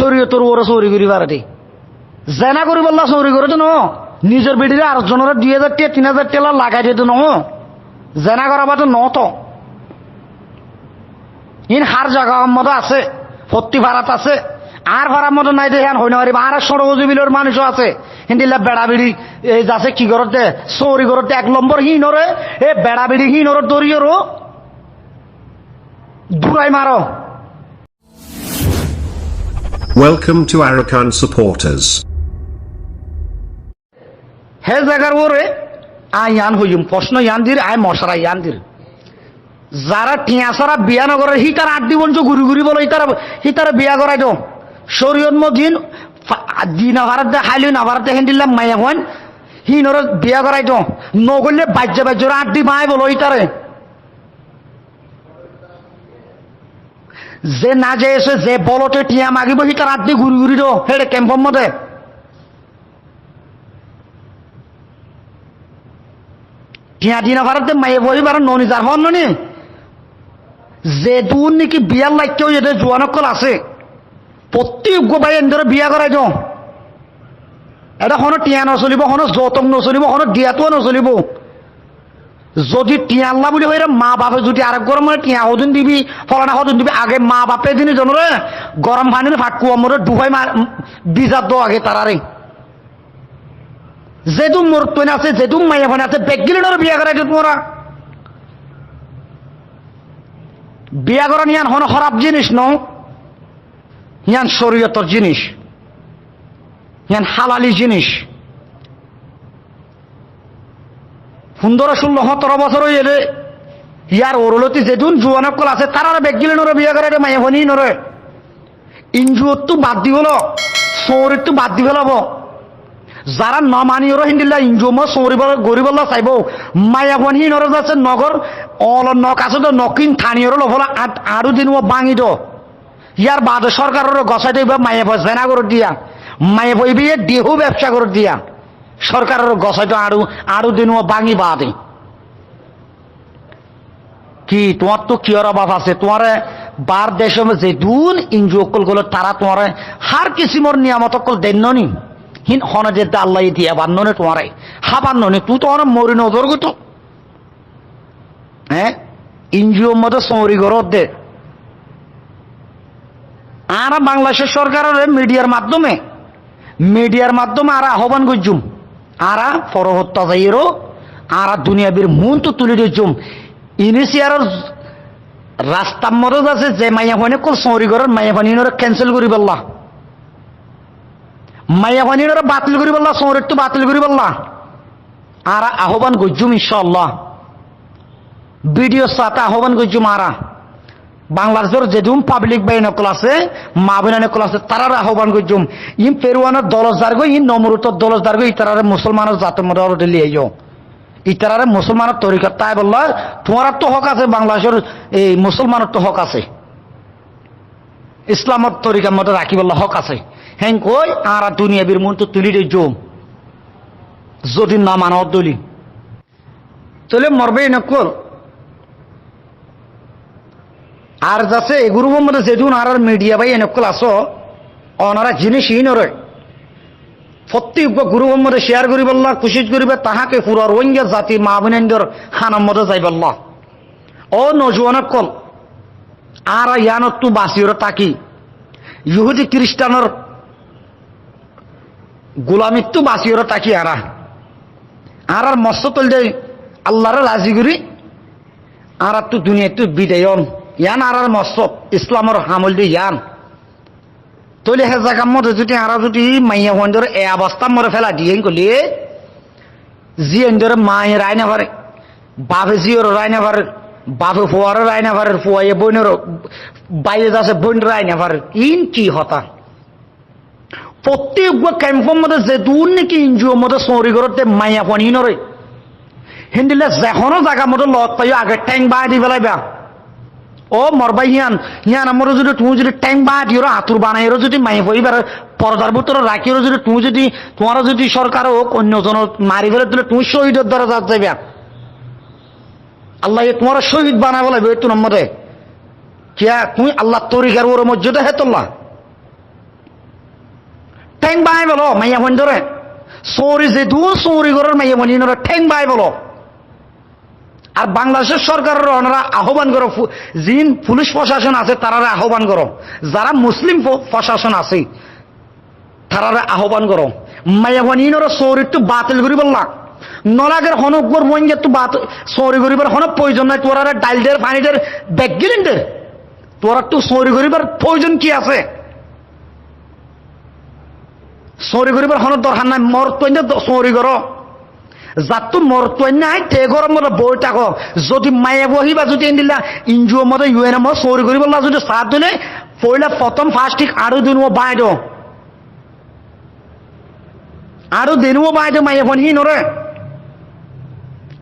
শরীয়তর ওরা চৌরি করি পারে জেনা করি বললা চৌরি করে তো ন নিজের বেডিরে 8 জনের 2000 টাকা 3000 টাকা লাগাই দিত ন জেনা করা বাতো ন তো ইন হার জায়গা মতো আছে প্রতি ভাড়াত আছে আর ভাড়ার মতো নাই দেখেন হই না আর সরজীবিলের মানুষও আছে হিন্দিলা বেড়াবিড়ি এই যাচ্ছে কি করতে চৌরি করতে 1 নম্বর হিনরে এ বেড়াবিড়ি হিনর দরিয়রও দূরাই মারো। Welcome to Arakan supporters. হে জায়গার ওরে ইয়ান হইম প্রশ্ন ইয়ান দির আয় মশারা ইয়ান দির যারা টিয়াছাড়া বিয়া নগরের হিতার 8 দিন ঘুরি ঘুরি বলো হিতারা বিয়া করাই তো শরীয়ত মদিন দিন আভারাত দে হাইলি না আভারাত দেখেন দিলাম মাইয়া হন হিনর বিয়া করাই তো নগরলে বাজ্যা বাজ্যর 8 দিন মায় বলো হিতারে যে না যে এসে যে বলতে টিয়া মাগিব হিতার 8 দিন ঘুরি ঘুরি তো হেডে ক্যাম্পর মধ্যে টিয়া দিন আভারাত দে মাইয়া বহিবার ননি যার হন ননি যে দূর নাকি বিয়ার লাগতেও এদের জোয়ানকল আছে প্রত্যেক ভাই এনে বিয়া করাই দিও এটা কোনো টিয়া নচলিব কোনো যৌতুক নচলিব কোনো দিয়াতো নচলিব যদি টিয়া আল্লাহ বুলি হয় মা বাপে যদি আরেক গরম মানে টিয়া হদিন দিবি ফলানা হদিন দিবি আগে মা বাপে দিন জনরে গরম পানি ফাঁকুয়া মরে ডুবাই বিজাত দো আগে তারারে যেহেতু মোর তৈন আছে যেহেতু মাইয়া ফানে আছে বেগিলের বিয়া করাই দিও তোমরা বিয়া করা নিয়ান হন খারাপ জিনিস ন ইয়ান শরীয়তর জিনিস ইয়ান হালালি জিনিস 15-16-17 বছর হইলে ইয়ার ওরলতি যেদিন জুয়ানকল আছে তারা বেগিলে নরে বিয়া করে মাইয়া ফনি নরে ইঞ্জুর তো বাদ দি হলো সৌরির তো বাদ দি হলাব যারা ন মানি ওর হিন্দিল্লা ইঞ্জুম সৌরি গরিব চাইব মাইয়া ফনি নরে যাচ্ছে নগর অল নক আছে তো নকিন থানিয়র লফলা আরো দিন ও বাঙি দো ইয়ার বাদ সরকারের গছাই দিব মাইয়া ফস ভেনা করে দিয়া মাইয়া ফইবি দেহ ব্যবসা করে দিয়া সরকারের গছাই তো আরো দিন ও বাঙি বাদে কি তোমার তো কিয়র অভাব আছে তোমার বার দেশ যে দুন ইঞ্জু অকল গুলো তারা তোমার হার কিসিমর নিয়ামত অকল দেন নি হিন হন যেতে আল্লাহ দিয়া বান্ন নে তোমার হাবান্ন নে তুই তো অনেক মরি নজর গো তো হ্যাঁ ইঞ্জিওর মধ্যে চৌরি ঘরত দে আর বাংলাদেশের সরকারের মিডিয়ার মাধ্যমে আর আহ্বান করছুম আরা পরহত্তা যাইয়েরও আর দুনিয়াবির মন তো তুলে দিচ্ছুম ইনিশিয়ার রাস্তার মধ্যে আছে যে মাইয়া ফানি কল চৌরি ঘরের মাইয়া ফানি ক্যান্সেল করি বললা মাইয়া ফানি বাতিল করি বললা চৌরির তো বাতিল করি বললা আর আহ্বান করছুম ইনশাআল্লাহ ভিডিও সাথে আহ্বান করছি মারা বাংলাদেশের যেদুম পাবলিক বাইনকল আছে মা বোনকল আছে তারা আহ্বান করছুম ইম পেরুয়ানের দলজদার গো ইন নমরুতর দলজদার গো ইতারারে মুসলমানের জাতের মধ্যে লিয়ে যাও ইতারারে মুসলমানের তরিকা তাই বলল তোমার তো হক আছে বাংলাদেশের এই মুসলমানের তো হক আছে ইসলামের তরিকার মধ্যে রাখি বলল হক আছে হ্যাঁ কই আর দুনিয়াবির মন তো তুলি দিয়ে জম যদি না মানব দলি তাহলে মরবে নকল আর যাচ্ছে এগুলোর মধ্যে যেদিন আর মিডিয়া ভাই এনেকল আসো অনারা জিনিসই নরে প্রত্যেক গুরুর মধ্যে শেয়ার করি বললা কুশিস করিবে তাহাকে পুরো রোহিঙ্গা জাতি মা বোনেন্দ্র হানার মধ্যে যাই বললা ও নজওয়ানকল আর ইয়ানত তু বাসিওর তাকি ইহুদি খ্রিস্টানের গোলামিত্ব বাসিওর তাকি আর মস্ত তল দে আল্লাহর রাজি করি আর তো দুনিয়া তো বিদায়ন ইয়ান আর মস্ত ইসলামের হামল দি ইয়ান তৈলে হে জায়গার মধ্যে যদি আর যদি মাইয়া হন্দর এ অবস্থা মরে ফেলা দিয়ে গলি জি এন্দরে মায়ের রায় না পারে বাপে জিওর রায় না পারে বাপে ফোয়ার রায় না পারে ফোয়াইয়ে বোনের বাইরে যাচ্ছে বোন রায় না পারে ইন কি হতা প্রত্যেক ক্যাম্পের মধ্যে যে দূর নাকি ইঞ্জুর মধ্যে চৌরি করতে মাইয়া পানি নরে হিন্দিলে যেখনো জায়গার মধ্যে লত পাই আগে ট্যাং বাই দি পেলাইবা ও মরবাই হিয়ান আমার যদি তুমি যদি ট্যাং বাই দিও আতুর বানাইরও যদি মাইয়া পরিবার পর্দার ভিতরে রাখিও যদি তুমি যদি তোমার যদি সরকার হোক অন্যজন মারি ফেলে দিলে তুমি শহীদের দ্বারা যাইবা আল্লাহ তোমার শহীদ বানাবো লাগবে তোমার মধ্যে কিয়া তুমি আল্লাহ তরিকার ওর মর্যাদা হেতল্লা ঠেং বাই বলো মাইয়া ফোন ধরে সৌরি যে দু সৌরি ঘরের মাইয়া ফোন ইনরে ঠেং বাই বলো। আর বাংলাদেশের সরকারের ওনারা আহ্বান করো, যিন পুলিশ প্রশাসন আছে তারা আহ্বান করো, যারা মুসলিম প্রশাসন আছে তারা আহ্বান করো, মাইয়া ফোন ইনরে সৌরিটো বাতিল করি বললা নলাগের হনক গর মইঙ্গে তো বাত সৌরি করিবার হনক প্রয়োজন নাই, তোরা ডাইল দের পানি দের ব্যাগ গিলেন দের, তোরা তো সৌরি করিবার প্রয়োজন কি আছে? সৌরি করিবার হনক দরকার নাই, মরতইন সৌরি করো যার তো মরতইন নাই তে গরম মতো বই থাকো। যদি মায়ে বহিবা যদি দিলা ইনজিও মতো ইউএন মতো সৌরি করিবার যদি সাথ দিলে পয়লা প্রথম ফার্স্ট ঠিক আরো দিন বাইদ আরো দিনও বাইদ মাইয়ে ফোন হি নরে।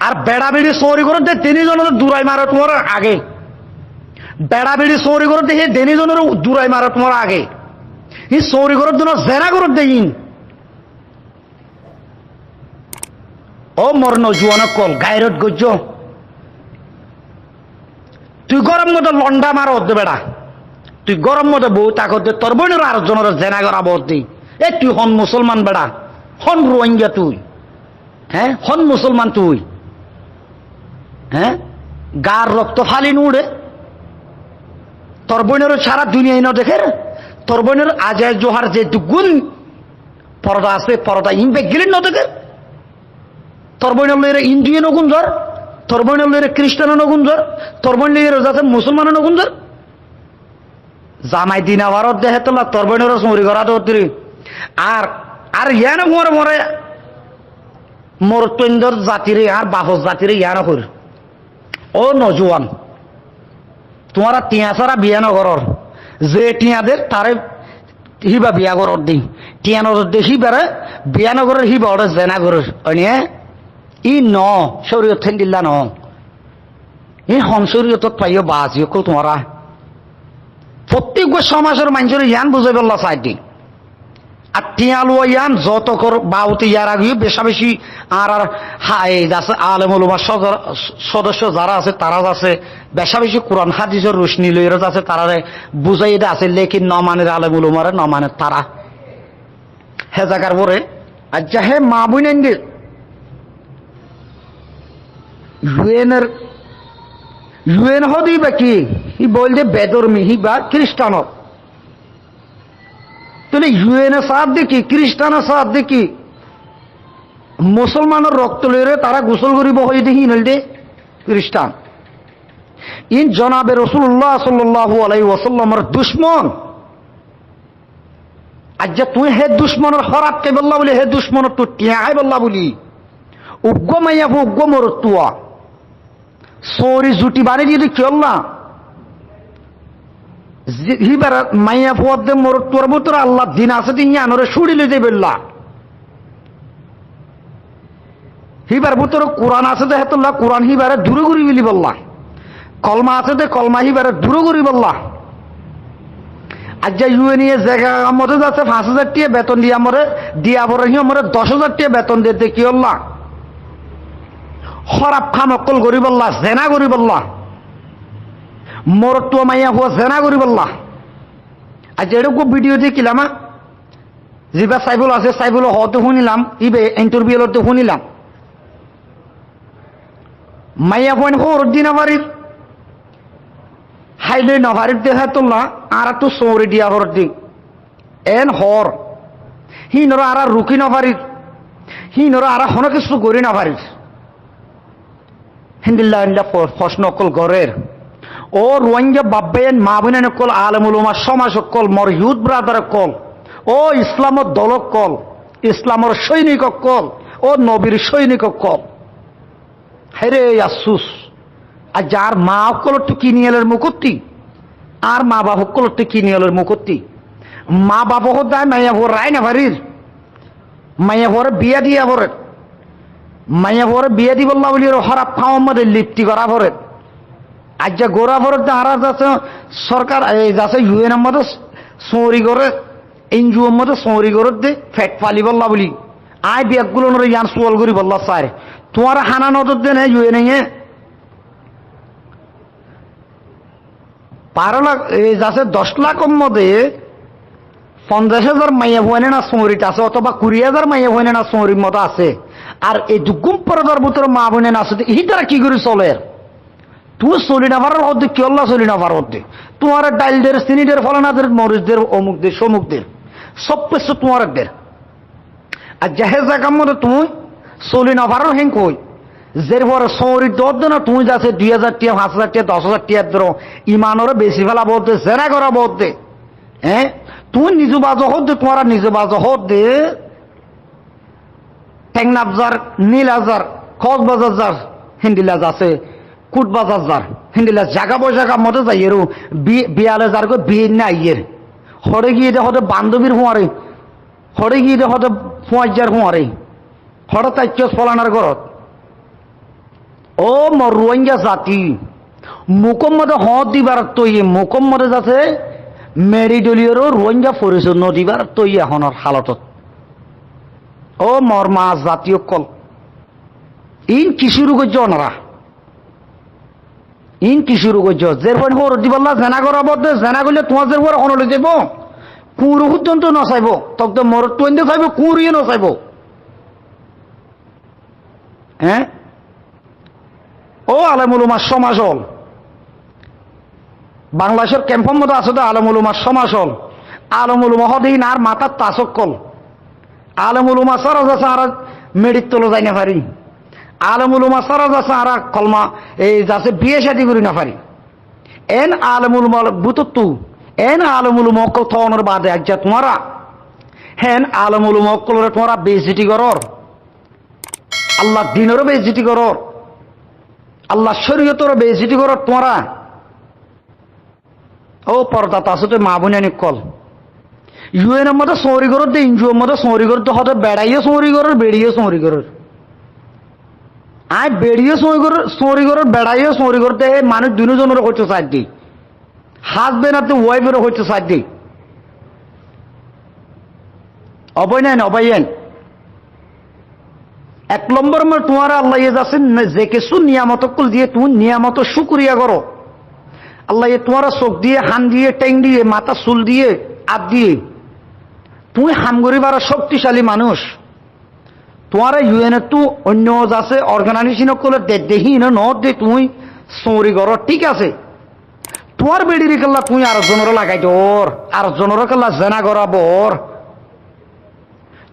আর বেড়া বেড়ি সৌরি করে দে তিনজনের দূরাই মারো তোমার আগে, বেড়া বেড়ি সৌরি করে দেখে তিনজনের দূরাই মারো তোমার আগে, ই সৌরি করার জন্য জেনা করে দেইন। ও মর নজুয়ান কল গায়রত গজ্জ তুই গরম মতো লন্ডা মারো দে বেড়া, তুই গরম মতো বউ তাকত দে তোর বোনের আর জনের জেনা করা বদ দি। এ তুই হন মুসলমান বেড়া, হন রোহিঙ্গা তুই, হ্যাঁ হন মুসলমান তুই, হ্যাঁ গার রক্ত ফালি নুড়ে তোর বোনের সারা দুনিয়ায় না দেখে তোর বোনের আজায় জোহার যে দুগুণ পরদা আছে পরদা ইনবে গেলেন না দেখে তোর বোনের লইরে ইন্ডিয়া নগুন ধর, তোর বোনের লইরে খ্রিস্টান নগুন ধর, তোর বোন লইরে যাতে মুসলমান নগুন ধর, জামাই দিনা ভারত দেখে তোলা তোর বোনের চুরি করা ধরতি। আর আর ইয়ান মরে মরে মোর তৈন্দর জাতিরে আর বাহস জাতিরে ইয়ান কর। ও নজওয়ান তোমারা টিয়া ছাড়া বিয়া নগরর যে টিয়াদের তারে হিবা বিয়া করর দি টিয়া নগর দেখি বেড়ে বিয়া নগরের হিবা ওরা জেনা করর অনিয়ে ই ন শরীয়ত থেন দিল্লা ন ই হন শরীয়ত পাইও বাজিও কো তোমারা প্রত্যেক সমাজের মানুষের ইয়ান বুঝাই বললা চাইদি। আর টিয়ালু ইয়ান যত কর বাউতি ইয়ার আগে বেশা বেশি আর আর হাই আছে আলেমুল উমার সদস্য যারা আছে তারা আছে বেশা বেশি কোরআন হাদিসের রোশনি লইরা আছে তারা বুঝাই দে আছে, লেকিন নমানের আলেমুল উমারে নমানের তারা হে জায়গার পরে আচ্ছা হে মা বুনেন দে ইউএন হদি বা কি হি বলছে বেদর্মী হি বা খ্রিস্টানত তাহলে ইউএনের সাথ দেখি খ্রিস্টানের সাথ দেখি মুসলমানের রক্ত লইরে তারা গোসল করিব হয়ে দেখি নইলে খ্রিস্টান ইন জনাবে রাসূলুল্লাহ সাল্লাল্লাহু আলাইহি ওয়াসাল্লামের দুশমন। আজ্জা তুই হে দুশমনের খরাব কে বললা বলি হে দুশমনের তো টিয়াই বললা বলি উগ্র মাইয়া উগ্র মরতুয়া সরি জুটি বাড়ি দিয়ে চল না হিবার মাইয়া ফুয়াদে মোর তোর ভিতরে আল্লাহ দিন আছে দিন আনরে সুড়ি লইতে বেল্লা হিবার ভিতরে কোরআন আছে দে হেতুল্লাহ কোরআন হিবারে দূরে ঘুরি বলি বললা, কলমা আছে দে কলমা হিবারে দূরে ঘুরি বললা। আজ যা ইউএনএ জায়গা মধ্যে যাচ্ছে 5,000 টাকা বেতন দিয়ে আমরে দিয়া বড় হি আমরে 10,000 টাকা বেতন দিতে কি হল্লা খরাব খাম অকল করি বললা জেনা করি বললা মোর তো মাইয়া হুয়া জেনা করি বললা। আজ এরকম ভিডিও দেখিলাম যেবা সাইবুল আছে সাইবুল হতে শুনিলাম ইবে ইন্টারভিউ হতে শুনিলাম মাইয়া পয়েন্ট হোর দিন আবারির হাইলে নভারির দেখা তোলা আর তো সৌরে দিয়া হর দি এন হর হি নর আর রুকি নভারির হি নর আর হন কিছু করি নভারির হিন্দিল্লা প্রশ্ন অকল গড়ের ও রোহিঙ্গা বাব্বেন মা বোনেন কল আলেমুল উমা সমাজ কল মর ইউথ ব্রাদার কল ও ইসলামর দলক কল ইসলামর সৈনিক কল ও নবীর সৈনিক কল হেরে আফসুস। আর যার মা অকল একটু কিনিয়ালের মুখত্তি আর মা বাপ অকল একটু কিনিয়ালের মুখত্তি মা বাপ দেয় মাইয়া ভোর রায় না ভারির মাইয়া ভরে বিয়া দিয়া ভরে মাইয়া ভরে বিয়া দি বললা বলি হরাপ খাওয়া মধ্যে লিপ্তি করা ভরে। আজ যা গোড়া ভরত হারা যাচ্ছে সরকার যাচ্ছে ইউএন মধ্যে সৌরি করে এনজিও মধ্যে সৌরি করে দে ফ্যাট ফালি বললা বলি আয় ব্যাগগুলো ইয়ান সোয়াল করি বললা স্যার তোমার হানা নজর দেন ইউএন এ 12 লাখ যাচ্ছে 10 লাখের মধ্যে 50,000 মাইয়া ভুয়ানে না সৌরিত আছে অথবা 20,000 মাইয়া ভুয়ানে না সৌরির মতো আছে আর এই দুগুম পর্দার ভিতরে মা বোনে না আছে এই তারা কি করে চলে তুই চলি না পারার হদ্দে কি আল্লাহ চলি না পারার হদ্দে তোমার ডাইলদের চিনিদের ফলানাদের মরিচদের অমুকদের সমুকদের সব কিছু তোমার দের আর জাহেজ জায়গার মধ্যে তুমি চলি না পারার হেন কই যের পরে সৌরির দর না তুমি যাচ্ছে 2,000 টিয়া 5,000 টিয়া 10,000 টিয়ার ধরো ইমানরে বেশি ফেলা বলতে জেনা করা বলতে হ্যাঁ তুই নিজ বাজো হত দে তোমার নিজ বাজো হত দে টেংনাবজার নীলাজার কক্সবাজার যার হিন্দিলাজ আছে কুটবাজার যার হিন্দিলাজ জাগা বৈজাগা মতো যাই এর বিয়ালে যার গো বিয়ে না ইয়ের হরে গিয়ে দেখো বান্ধবীর হুঁয়ারে হরে গিয়ে দেখো ফুয়ার হুঁয়ারে হরে তাইচ ফলানার ঘরত ও মর রোহিঙ্গা জাতি মুকম মধ্যে হত দিবার তৈ মুকম মধ্যে যাচ্ছে মেরিডলিয়রও রোহিঙ্গা পরিচয় নদীবার তৈ এখনৰ হালতত ও মর মা জাতীয় কল ইন কি শুরু করছ ওনারা ইন কি শুরু করছ যে পয়েন্ট হর দিবাল্লা জেনা করা বদ্ধ জেনা করলে তোমার যে পর অনলে যাব কুরু পর্যন্ত নচাইব তক তো মর টুয়েন্টি চাইব কুরিয়ে নচাইব হ্যাঁ ও আলেমুল উমার সমাজ হল বাংলাদেশের ক্যাম্পের মধ্যে আছে তো আলেমুল উমার সমাজ হল আলমুল মহদিন আর মাতার তাসকল আলমুল উমা সারা যাচ্ছে আর মেডিত তোলো যাই না পারি আলমুল উমা সারা যাচ্ছে আর কলমা এই যাচ্ছে বিয়ে শাদী করি না পারি এন আলমুল বুতু এন আলমুল মক্কল থনের বাদে আজ্ঞা তোমারা হেন আলমুল মক্কলরে তোমরা বেজিটি করর আল্লাহ দিনেরও বেজিটি করর আল্লাহ শরীয়তেরও বেজিটি করর তোমরা ও পর্দা তাসতে মা বোনানি কল ইউএনের মধ্যে সৌরি করর দে ইনজুয়ের মধ্যে সৌরি করতে হতে বেড়াইয়ে সৌরি করর বেড়িয়ে সৌরি করর আয় বেড়িয়ে সৌরি করর বেড়াইয়ে সৌরি করতে মানুষ দুজনের হচ্ছে সাইড দিই হাজবেন্ড আর ওয়াইফেরও হচ্ছে সাইড দিই অবয় নেন অবয়েন 1 নম্বর মধ্যে তোমার আল্লাহ যাচ্ছে যে কিছু নিয়ামত কুল দিয়ে তুমি নিয়ামত শুকরিয়া করো আল্লাহ তোমার চোখ দিয়ে হান দিয়ে টেং দিয়ে মাথা চুল দিয়ে আপ দিয়ে তুমি হামগরিবার শক্তিশালী মানুষ তোমার ইউএনের তো অন্য আছে অর্গানাইজেশন করলে দেহি ন দে তুমি সৌরি করো ঠিক আছে তোমার বেড়ি কেল্লা তুমি আর জনের লাগাই দর আর জনের কেল্লা জেনা করাবর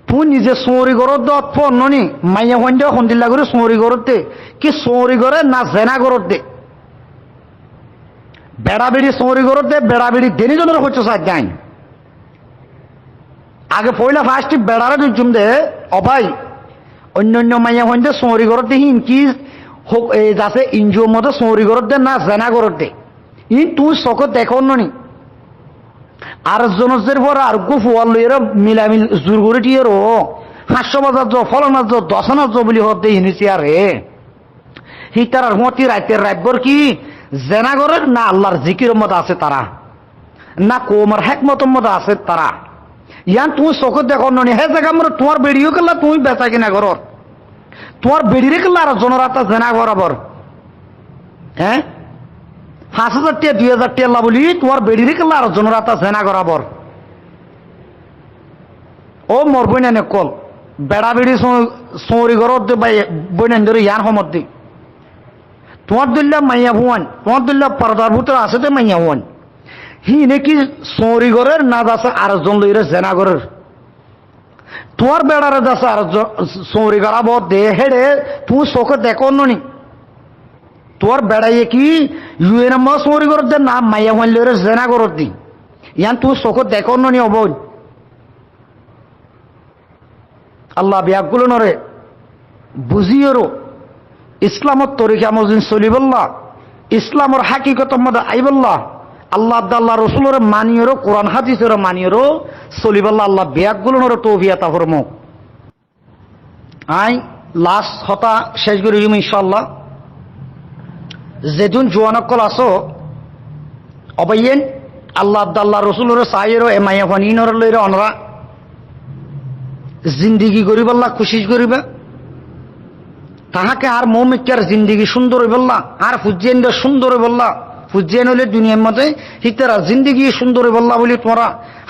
তুই নিজে সৌরি করত দত ফনি মাইয়া হইন্দ সন্দিল্লা করে সৌরি করতে কি সৌরি করে না জেনা করত দে বেড়া বেড়ি সৌরি করত দে বেড়া বেড়ি দেনি জনের হচ্ছে সাজ যাই আগে পয়লা ফার্স্ট বেড়ারে দুজুম দে অভাই অন্য মাইয়া হইন্দ সৌরি করত দে হিন কি হোক এই যাচ্ছে ইনজুর মতো সৌরি করত দে না জেনা করত দে ইন তুই চকত দেখো নি আর জনের পর আর গো ফুয়াল লইয়ের মিলামিল জোর করে দিয়ে রো 500 বাজার যো ফলনার যো 10 যো বলি হতে হিনিছি আরে হিতার আর মতি রাতের রাতবর কি জেনা করে না আল্লাহর জিকির মত আছে তারা না কোমর হেকমত মত আছে তারা ইয়ান তুমি চোখত দেখো নি হে জায়গা মোর তোমার বেড়িও কেলা তুমি বেচা কিনা করর তোমার বেড়িরে কেলা আর জনের আতা জেনা বরাবর হ্যাঁ 5,000 টিয়া 2,000 টিয়া লা বলি তোমার বেড়িরে কেলা আর জনের আতা জেনা করাবর ও মোর বইনানে কল বেড়া বেড়ি সৌরি ঘরত দে বইনান ধরে ইয়ান সমত দি তোমার দিল্লা মাইয়া ভুয়ান তোমার দিল্লা পর্দার ভিতরে আছে তো মাইয়া ভুয়ান হি নাকি সৌরি ঘরের না যাচ্ছে আর জন লইরে জেনা ঘরের তোমার বেড়ারে যাচ্ছে আর সৌরি করাবো দে হেড়ে তুমি চোখে দেখো নি তোর বেড়াইয়ে কি ইউএন সৌরি করত দে না মাইয়া ভুয়ান লইরে জেনা ঘরত দি ইয়ান তুমি চোখে দেখো নি অবৈ আল্লাহ বিয়াগুলো নরে বুঝিয়েরো ইসলামত তরিকা মজিন চলিবল্লা ইসলামর হাকিকত মধ্যে আইবল্লা আল্লাহ আল্লাহ রসুলের মানিয়েরো কোরআন হাদিসের মানিয়েরো চলিবল্লা আল্লাহ বিয়াগুলো নরে তৌফিয়াতা ফরমুক আই লাস্ট হতা শেষ করে দিম ইনশাআল্লাহ যেদিন জোয়ানকল আসো অবৈয়েন আল্লাহ আল্লাহ রসুলের সাইয়েরো এমাইয়া ফানিনর লইরে অনরা জিন্দিগি করিবাল্লা কোশিশ করিবা তাহাকে আর মৌমিকার জিন্দিগি সুন্দর হইবল্লা আর ফুজিয়েন্দ্র সুন্দর হইবল্লা ফুজিয়ে নইলে দুনিয়ার মধ্যে হিতারা জিন্দগি সুন্দর বললা বলি তোমরা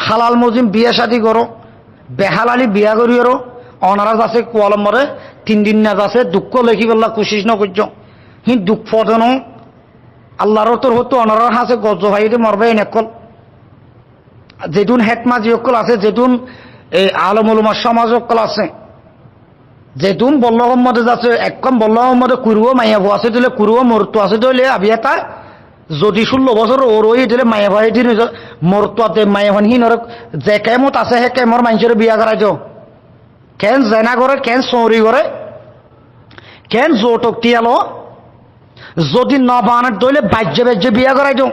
হালাল মজিম বিয়া শাদি করো বেহালালি বিয়া করিও অনারাজ আছে কোয়ালম মরে 3 দিন না আছে দুঃখ লেখি বললা কোশিশ ন করছ হি দুঃখ ফদন আল্লাহর তোর হতো অনারার হাসে গজ ভাইতে মরবে এনেকল যেটুন হেকমা জিয়কল আছে যেটুন এই আলমুলমা সমাজ অকল আছে যেটুন বল্লভ মধ্যে যাচ্ছে একদম বল্লভ মধ্যে কুরুও মাইয়া ভো আছে দিলে কুরুও মরতো আছে দিলে আবি এটা যদি 16 বছর ওর ওই দিলে মাইয়া ভাই দিন মরতো মাইয়া ভান হিন যে কেমত আছে হে কেমর মানুষের বিয়া করাই দিও কেন জেনা করে কেন চৌরি করে কেন যৌতুক টিয়ালো যদি নবানের দইলে বাজ্যে বাজ্যে বিয়া করাই দিও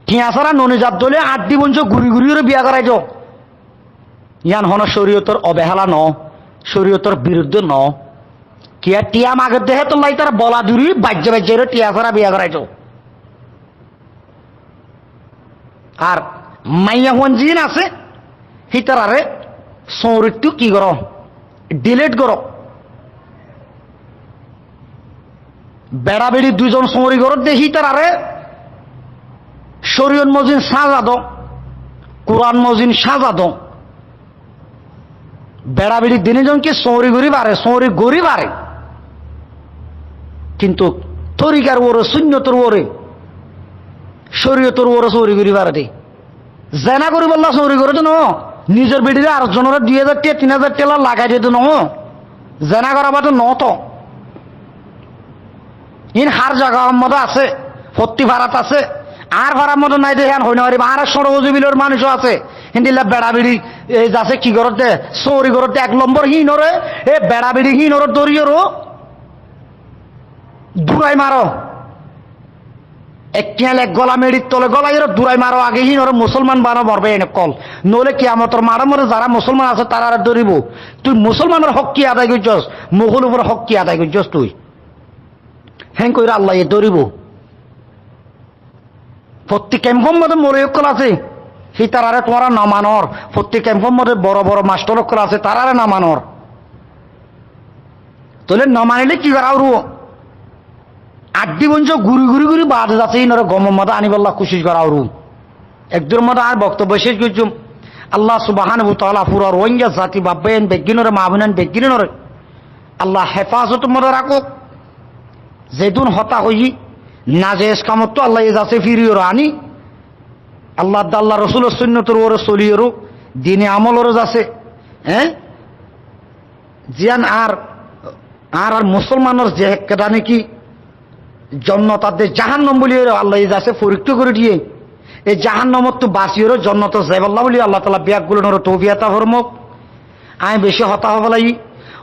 টিয়া ছাড়া ননিজাত দইলে 8 দি বঞ্চ ঘুরি ঘুরিও বিয়া করাই দিও ইয়ান হন শরীয়তর অবহেলা ন শরীয়তর বিরুদ্ধে ন কিয়া টিয়া মাগের দেহে তো লাই তার বলা দূরি বাজ্যে বাজ্যে টিয়া ছাড়া বিয়া করাই দিও আর মাইয়া হন জিন আছে হিতারারে সৌরিত্য কি করো ডিলেট করো বেড়া বেড়ি 2 জন সৌরি করো দেখি তারারে শরীয়ত মজিন সাজা দো কোরআন মজিন সাজা দো বেড়া বেড়ি 3 জনকে সৌরি গরি বারে সৌরি গরি বারে কিন্তু তরিকার ওরে সুন্নতর ওরে শরীয়তর ওরে সৌরি গরি বারে দে জেনা করি বললা সৌরি করে তো ন নিজের বেডিরে 8 জনের 2000 টাকা 3000 টাকা লাগাই দিত ন জেনা করা বাতো ন তো ইন হার জায়গা মধ্যে আছে ভর্তি ভাড়াত আছে আর ভাড়ার মতো নাই দেখেন হই না আর সরজীবিলের মানুষও আছে হিন্দিলা বেড়াবিড়ি এই যাচ্ছে কি করতে চৌরি করতে 1 নম্বর হিনরে এ বেড়াবিড়ি হিনরে দরিয়রও দূরাই মারো একটিয়াল এক গলা মেডির তলে গলাইয়ের দূরাই মারো আগে হিনরে মুসলমান বানো মরবে এনে কল নলে কিয়ামতর মারা মরে যারা মুসলমান আছে তারা আর ধরিব তুই মুসলমানের হক কি আদায় করছস মুঘল উপর হক কি আদায় করছস তুই হ্যাঁ কইরা আল্লাহ এ ধরিব প্রত্যেক ক্যাম্পের মধ্যে মরে অকল আছে সেই তারারে তোমারা নামানোর প্রত্যেক ক্যাম্পের মধ্যে বড় বড় মাস্টার অকল আছে তারারে নামানোর তোলে নামানিলে কি করা রু 8 দি বঞ্চ ঘুরি ঘুরি ঘুরি বাদ যাচ্ছে ইনরে গম মধ্যে আনিবল্লা কোশিশ করা রু একদম মধ্যে আর বক্তব্য শেষ করছুম আল্লাহ সুবহানাহু ওয়া তাআলা পুরা রোহিঙ্গা জাতি বাব্বেন বেগিনরে মাহবুনান বেগিনরে আল্লাহ হেফাজত মধ্যে রাখো যেদুন হতা হই নাজেজ কামত তো আল্লাহ যাচ্ছে ফিরিও আনি আল্লাহ আল্লাহ রসুলের সুন্নতর ওরে চলিয়েরও দিনে আমলেরও যাচ্ছে হ্যাঁ জিয়ান আর আর আর মুসলমানের যে কেটা নাকি জন্নতাদের জাহান্নম বলি আল্লাহ যাচ্ছে পরীক্ষা করে দিয়ে এই জাহান্নমত তো বাঁচিয়েরও জন্নত যাইবাল্লাহ বলি আল্লাহ তালা বিয়াগুলোর তৌফিয়াতা ফরমক আমি বেশি হতা হব লাগি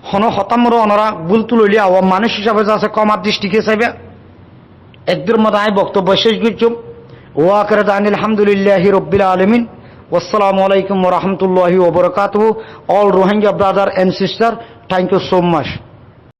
হন হতামর অনরা গুল তুললি আওয়াম মানুষ হিসাবে যাচ্ছে কমার দৃষ্টিকে চাইবে একদের মধ্যে আমি বক্তব্য শেষ করছুম ওয়াকরে দান আলহামদুলিল্লাহি রব্বিল আলামিন আসসালামু আলাইকুম ওয়া রাহমাতুল্লাহি ওয়া বারাকাতুহু all Rohingya brother and sister thank you so much